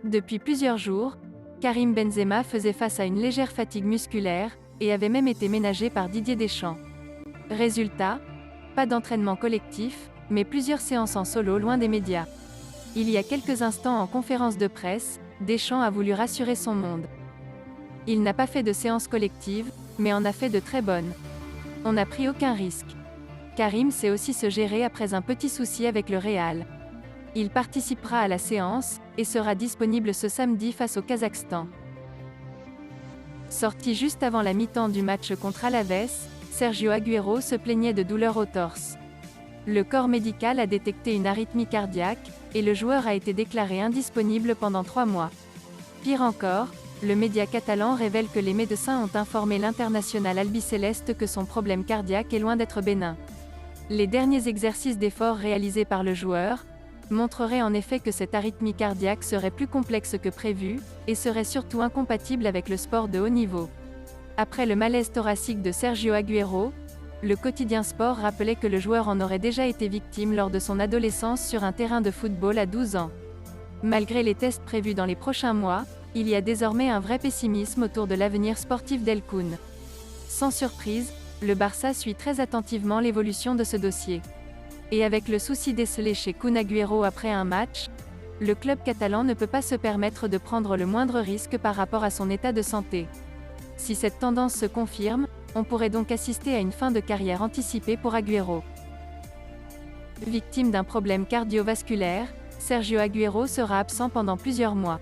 Depuis plusieurs jours, Karim Benzema faisait face à une légère fatigue musculaire, et avait même été ménagé par Didier Deschamps. Résultat, pas d'entraînement collectif, mais plusieurs séances en solo loin des médias. Il y a quelques instants en conférence de presse, Deschamps a voulu rassurer son monde. Il n'a pas fait de séance collective, mais en a fait de très bonnes. On n'a pris aucun risque. Karim sait aussi se gérer après un petit souci avec le Real. Il participera à la séance, et sera disponible ce samedi face au Kazakhstan. Sorti juste avant la mi-temps du match contre Alaves, Sergio Agüero se plaignait de douleurs au torse. Le corps médical a détecté une arythmie cardiaque, et le joueur a été déclaré indisponible pendant 3 mois. Pire encore, le média catalan révèle que les médecins ont informé l'international albicéleste que son problème cardiaque est loin d'être bénin. Les derniers exercices d'effort réalisés par le joueur montreraient en effet que cette arythmie cardiaque serait plus complexe que prévu, et serait surtout incompatible avec le sport de haut niveau. Après le malaise thoracique de Sergio Agüero, le quotidien Sport rappelait que le joueur en aurait déjà été victime lors de son adolescence sur un terrain de football à 12 ans. Malgré les tests prévus dans les prochains mois, il y a désormais un vrai pessimisme autour de l'avenir sportif d'El Koun. Sans surprise, le Barça suit très attentivement l'évolution de ce dossier. Et avec le souci décelé chez Kun Agüero après un match, le club catalan ne peut pas se permettre de prendre le moindre risque par rapport à son état de santé. Si cette tendance se confirme, on pourrait donc assister à une fin de carrière anticipée pour Agüero. Victime d'un problème cardiovasculaire, Sergio Agüero sera absent pendant plusieurs mois.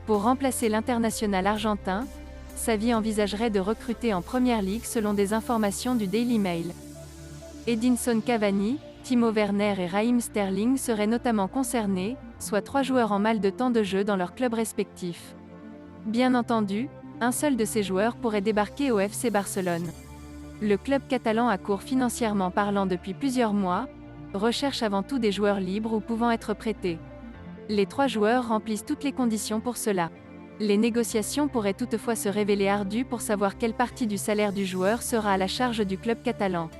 Pour remplacer l'international argentin, Xavi envisagerait de recruter en Première Ligue selon des informations du Daily Mail. Edinson Cavani, Timo Werner et Raheem Sterling seraient notamment concernés, soit 3 joueurs en mal de temps de jeu dans leurs clubs respectifs. Bien entendu, un seul de ces joueurs pourrait débarquer au FC Barcelone. Le club catalan à court financièrement parlant depuis plusieurs mois, recherche avant tout des joueurs libres ou pouvant être prêtés. Les 3 joueurs remplissent toutes les conditions pour cela. Les négociations pourraient toutefois se révéler ardues pour savoir quelle partie du salaire du joueur sera à la charge du club catalan.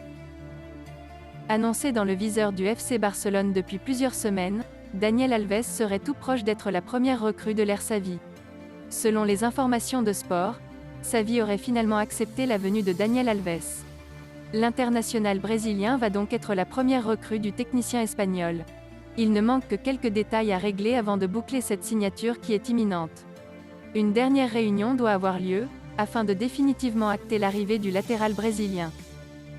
Annoncé dans le viseur du FC Barcelone depuis plusieurs semaines, Daniel Alves serait tout proche d'être la première recrue de l'ère Xavi. Selon les informations de Sport, Xavi aurait finalement accepté la venue de Daniel Alves. L'international brésilien va donc être la première recrue du technicien espagnol. Il ne manque que quelques détails à régler avant de boucler cette signature qui est imminente. Une dernière réunion doit avoir lieu, afin de définitivement acter l'arrivée du latéral brésilien.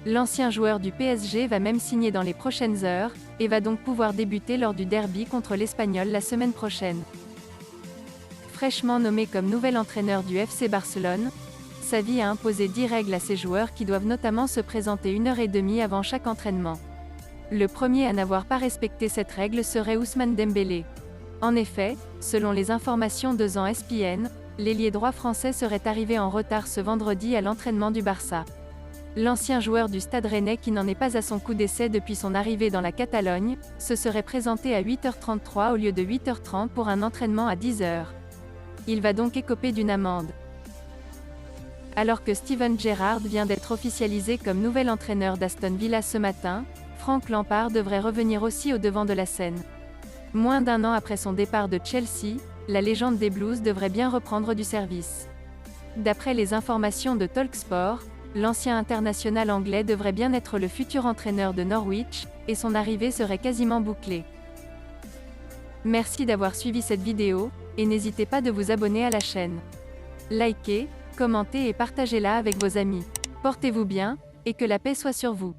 L'ancien joueur du PSG va même signer dans les prochaines heures, et va donc pouvoir débuter lors du derby contre l'Espagnol la semaine prochaine. Fraîchement nommé comme nouvel entraîneur du FC Barcelone, Xavi a imposé 10 règles à ses joueurs qui doivent notamment se présenter 1h30 avant chaque entraînement. Le premier à n'avoir pas respecté cette règle serait Ousmane Dembélé. En effet, selon les informations de ESPN, l'ailier droit français serait arrivé en retard ce vendredi à l'entraînement du Barça. L'ancien joueur du Stade Rennais qui n'en est pas à son coup d'essai depuis son arrivée dans la Catalogne, se serait présenté à 8h33 au lieu de 8h30 pour un entraînement à 10h. Il va donc écoper d'une amende. Alors que Steven Gerrard vient d'être officialisé comme nouvel entraîneur d'Aston Villa ce matin, Frank Lampard devrait revenir aussi au devant de la scène. Moins d'1 an après son départ de Chelsea, la légende des Blues devrait bien reprendre du service. D'après les informations de Talksport, l'ancien international anglais devrait bien être le futur entraîneur de Norwich, et son arrivée serait quasiment bouclée. Merci d'avoir suivi cette vidéo, et n'hésitez pas de vous abonner à la chaîne. Likez, commentez et partagez-la avec vos amis. Portez-vous bien, et que la paix soit sur vous.